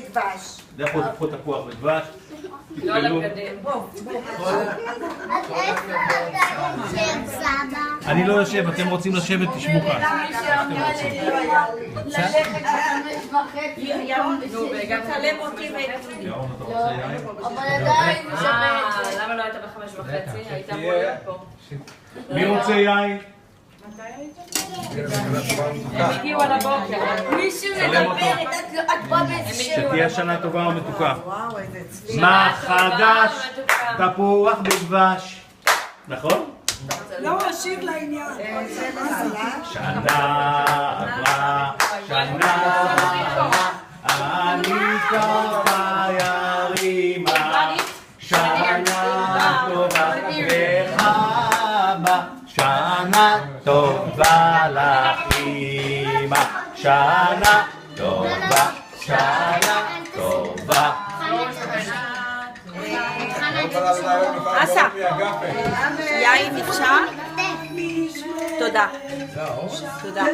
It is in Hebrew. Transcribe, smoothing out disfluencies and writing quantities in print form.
בדבש. לכו תקחו תפוח בדבש. לא על הבגדים. אני לא יושב, אתם רוצים לשבת, תשבו כאן. נו, וגם צלם אותי ואיתי. ירון, אתה רוצה יין? אבל עדיין למה לא היית ב5:30? היית אמור להיות פה. מי רוצה יין? הם הגיעו על הבוקר. מישהו מדבר, את באה באיזה שתהיה שנה טובה ומתוקה. וואו, איזה צליל. מה חדש? תפוח בדבש. נכון? לא, השיר לעניין. זה מזלה. שנה עברה, שנה עברה, אני טובה ירימה, שנה טובה וחמה, שנה טובה לך אמא, שנה טובה, שנה טובה. אסה, יין אפשר? תודה. תודה.